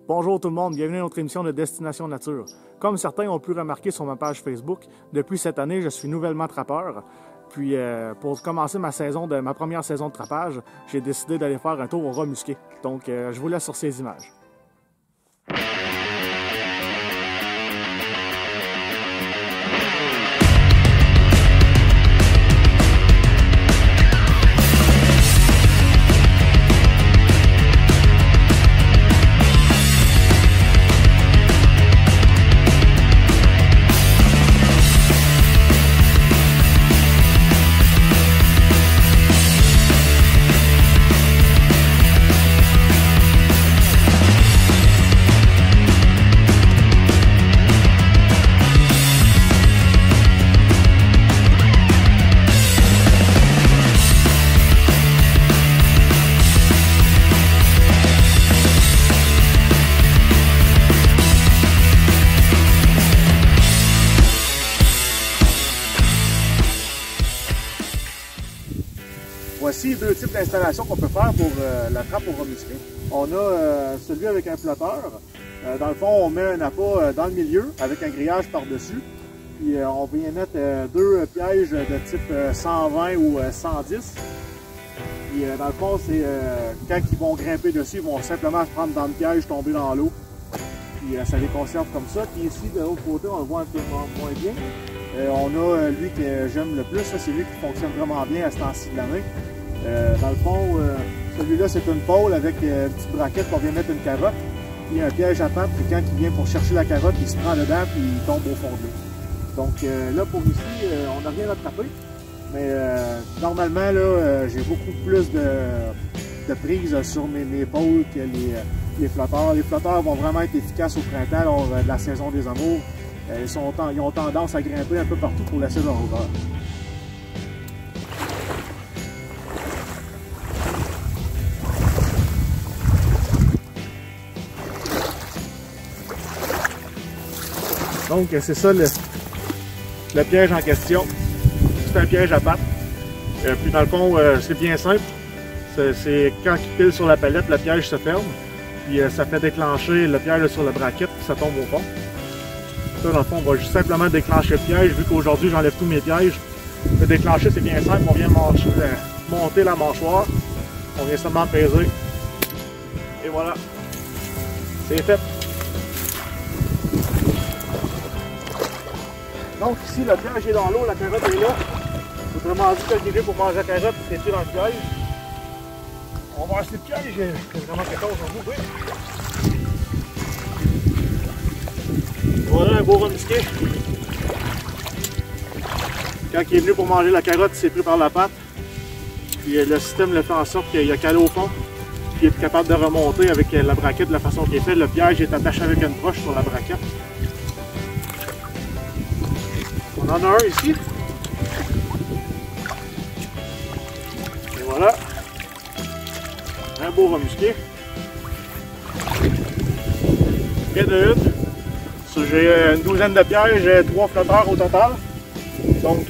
Bonjour tout le monde, bienvenue à notre émission de Destination Nature. Comme certains ont pu remarquer sur ma page Facebook, depuis cette année, je suis nouvellement trappeur. Puis pour commencer ma première saison de trappage, j'ai décidé d'aller faire un tour au rat musqué. Donc je vous laisse sur ces images. Voici deux types d'installations qu'on peut faire pour la trappe au rat musqué. On a celui avec un flotteur. Dans le fond, on met un appât dans le milieu avec un grillage par-dessus. Puis on vient mettre deux pièges de type 120 ou 110. Puis dans le fond, c'est quand ils vont grimper dessus, ils vont simplement se prendre dans le piège, tomber dans l'eau. Puis ça les conserve comme ça. Puis ici, de l'autre côté, on le voit un peu moins bien. On a lui que j'aime le plus, c'est lui qui fonctionne vraiment bien à ce temps-ci de l'année. Dans le fond, celui-là c'est une pôle avec une petite braquette qu'on vient mettre une carotte, puis un piège à pattes, puis quand il vient pour chercher la carotte, il se prend dedans, puis il tombe au fond de l'eau. Donc là pour ici, on n'a rien attrapé, mais normalement là, j'ai beaucoup plus de prise sur mes pôles que les flotteurs. Les flotteurs vont vraiment être efficaces au printemps lors de la saison des amours. Ils ont tendance à grimper un peu partout pour laisser leur odeur. Donc c'est ça le piège en question. C'est un piège à pattes. Puis dans le fond, c'est bien simple. C'est quand il pile sur la palette, le piège se ferme. Puis ça fait déclencher le piège sur la braquette, puis ça tombe au fond. Ça, dans le fond, on va juste simplement déclencher le piège, vu qu'aujourd'hui j'enlève tous mes pièges. Le déclencher, c'est bien simple. On vient monter la mâchoire. On vient seulement peser. Et voilà. C'est fait. Donc ici, le piège est dans l'eau, la carotte est là. Autrement dit, quand il est pour manger la carotte, c'est dans le piège. On va voir si le piège est vraiment quelque chose en vous. Oui. Voilà un beau rat musqué. Quand il est venu pour manger la carotte, il s'est pris par la patte. Puis le système le fait en sorte qu'il a calé au fond. Puis il est capable de remonter avec la braquette de la façon qu'il est fait. Le piège est attaché avec une broche sur la braquette. On en a un ici. Et voilà. Un beau rat musqué. Près de une. J'ai une douzaine de pièges, 3 flotteurs au total. Donc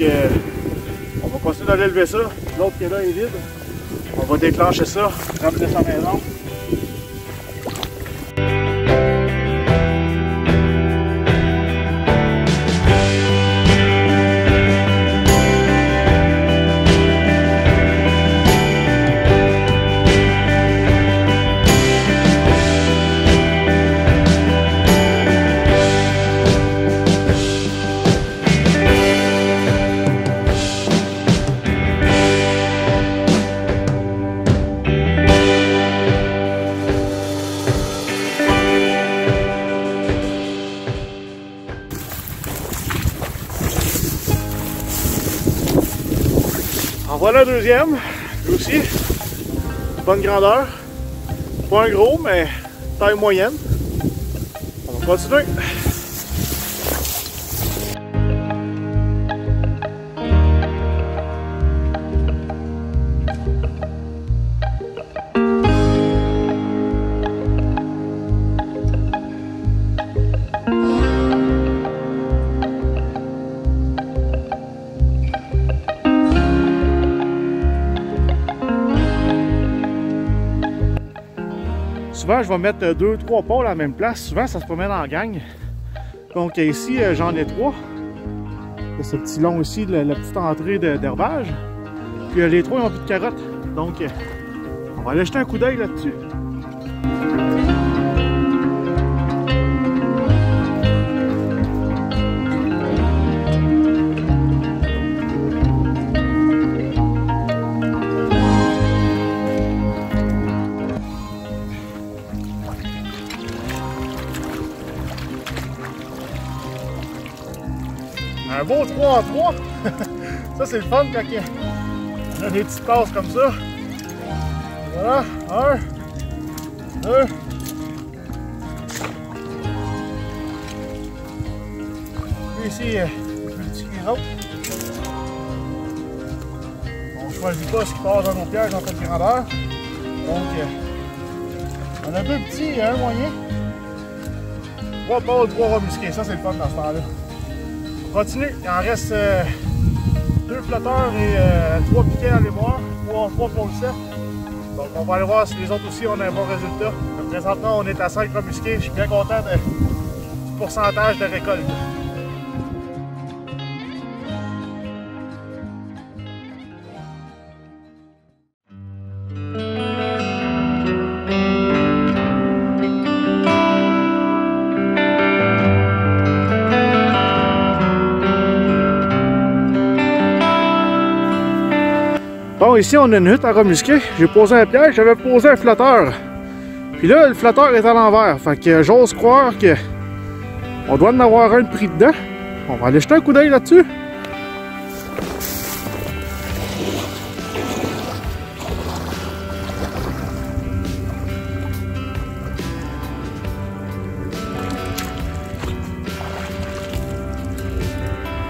on va continuer d'aller lever ça. L'autre qui est là est vide. On va déclencher ça, ramener ça à la maison. En voilà un deuxième, lui aussi, bonne grandeur, pas un gros mais taille moyenne. On va continuer. souvent, je vais mettre 2-3 pôles à la même place. Souvent, ça se promène en gang. Donc ici, j'en ai 3. Il y a ce petit long ici, la petite entrée d'herbage. Puis les 3 n'ont plus de carottes. Donc, on va aller jeter un coup d'œil là-dessus. Un beau 3 en 3. Ça, c'est le fun quand il y a des petites passes comme ça. Voilà. 1, 2. Puis ici, plus petit que les autres. On ne choisit pas ce qui passe dans nos pièges en cette grandeur. Donc, on a 2 petits et un moyen. 3 pôles, 3 remusqués. Ça, c'est le fun dans ce temps-là. On continue, il en reste 2 flotteurs et 3 piquets dans les moires, 3 pour le set. Donc on va aller voir si les autres aussi ont un bon résultat. Présentement on est à 5 remusqués, je suis bien content du pourcentage de récolte. Bon, ici on a une hutte à remusquer. J'ai posé un piège, j'avais posé un flotteur. Puis là, le flotteur est à l'envers. Fait que j'ose croire que on doit en avoir un de pris dedans. On va aller jeter un coup d'œil là-dessus.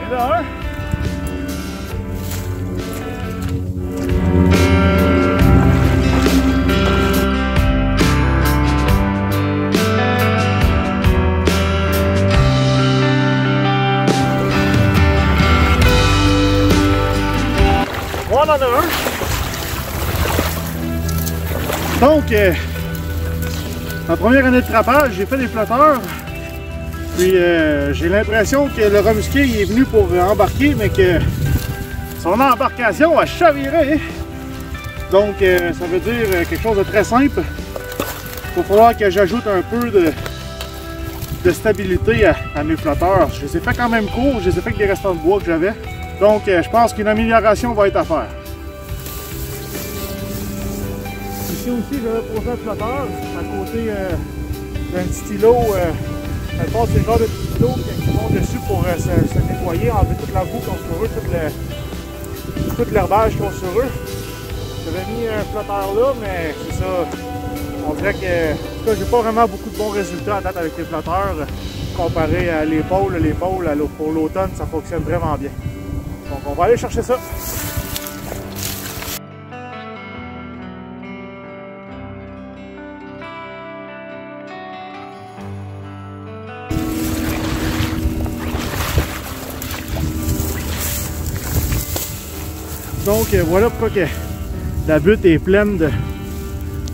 Et là, un. On en a un. Donc, ma première année de trapage, j'ai fait des flotteurs. Puis, j'ai l'impression que le remusqué il est venu pour embarquer, mais que son embarcation a chaviré. Donc, ça veut dire quelque chose de très simple. Il va falloir que j'ajoute un peu de stabilité à mes flotteurs. Je les ai fait quand même courts, je les ai fait avec des restants de bois que j'avais. Donc, je pense qu'une amélioration va être à faire. Ici aussi, j'avais posé un flotteur à côté d'un petit îlot. Je pense que c'est le genre de petit îlot qui monte dessus pour se nettoyer, enlever toute la boue qu'on sur eux, tout l'herbage qu'on sur eux. J'avais mis un flotteur là, mais c'est ça. On dirait que j'ai pas vraiment beaucoup de bons résultats à date avec les flotteurs comparé à l'épaule. L'épaule pour l'automne, ça fonctionne vraiment bien. Donc on va aller chercher ça. Donc voilà pourquoi que la butte est pleine de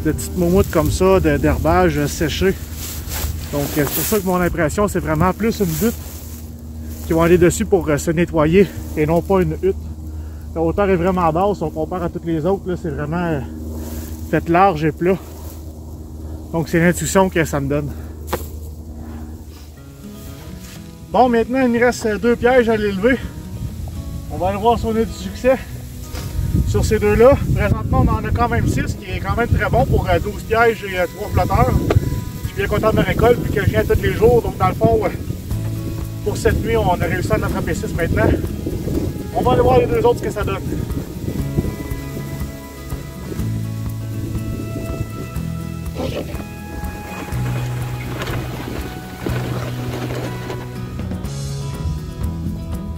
petites moumoutes comme ça, d'herbage séché. Donc c'est pour ça que mon impression c'est vraiment plus une butte qui vont aller dessus pour se nettoyer et non pas une hutte. La hauteur est vraiment basse, on compare à toutes les autres, c'est vraiment fait large et plat. Donc c'est l'intuition que ça me donne. Bon, maintenant il me reste 2 pièges à l'élever. On va aller voir si on a du succès sur ces deux-là. Présentement on en a quand même 6, qui est quand même très bon pour 12 pièges et 3 flotteurs. Je suis bien content de ma récolte puis que je viens tous les jours, donc dans le fond pour cette nuit, on a réussi à en attraper 6 maintenant. On va aller voir les 2 autres ce que ça donne.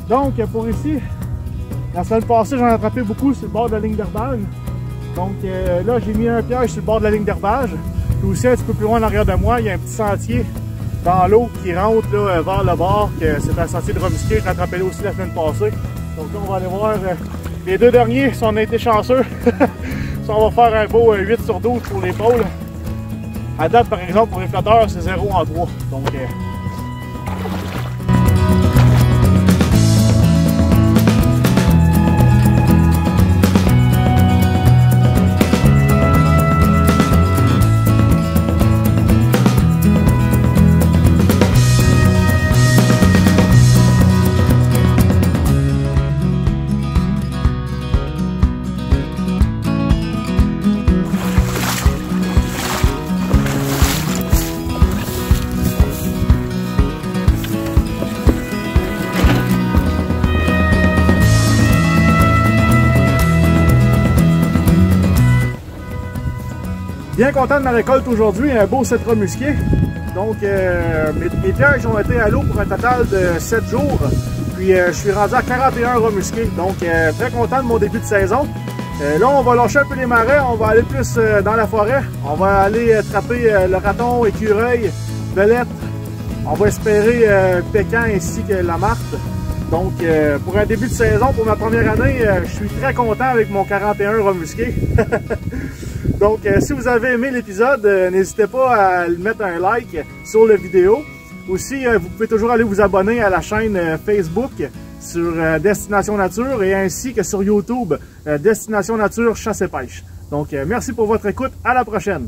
Donc, pour ici, la semaine passée, j'en ai attrapé beaucoup sur le bord de la ligne d'herbage. Donc là, j'ai mis un piège sur le bord de la ligne d'herbage. Puis aussi, un petit peu plus loin en arrière de moi, il y a un petit sentier dans l'eau qui rentre là, vers le bord, que c'est un sentier de remusqué. J'ai attrapé là aussi la semaine passée. Donc là, on va aller voir les 2 derniers, si on a été chanceux. Si on va faire un beau 8 sur 12 pour l'épaule. À date, par exemple, pour les flotteurs, c'est 0 en 3. Donc, bien content de ma récolte aujourd'hui, un beau cèdre musqué. Donc mes pièges ont été à l'eau pour un total de 7 jours. Puis je suis rendu à 41 rats musqués. Donc très content de mon début de saison. Là on va lâcher un peu les marais, on va aller plus dans la forêt. On va aller attraper le raton, écureuil, belette. On va espérer pécan ainsi que la martre. Donc pour un début de saison, pour ma première année, je suis très content avec mon 41 rats musqués. Donc, si vous avez aimé l'épisode, n'hésitez pas à mettre un like sur la vidéo. Aussi, vous pouvez toujours aller vous abonner à la chaîne Facebook sur Destination Nature et ainsi que sur YouTube, Destination Nature Chasse et Pêche. Donc, merci pour votre écoute. À la prochaine!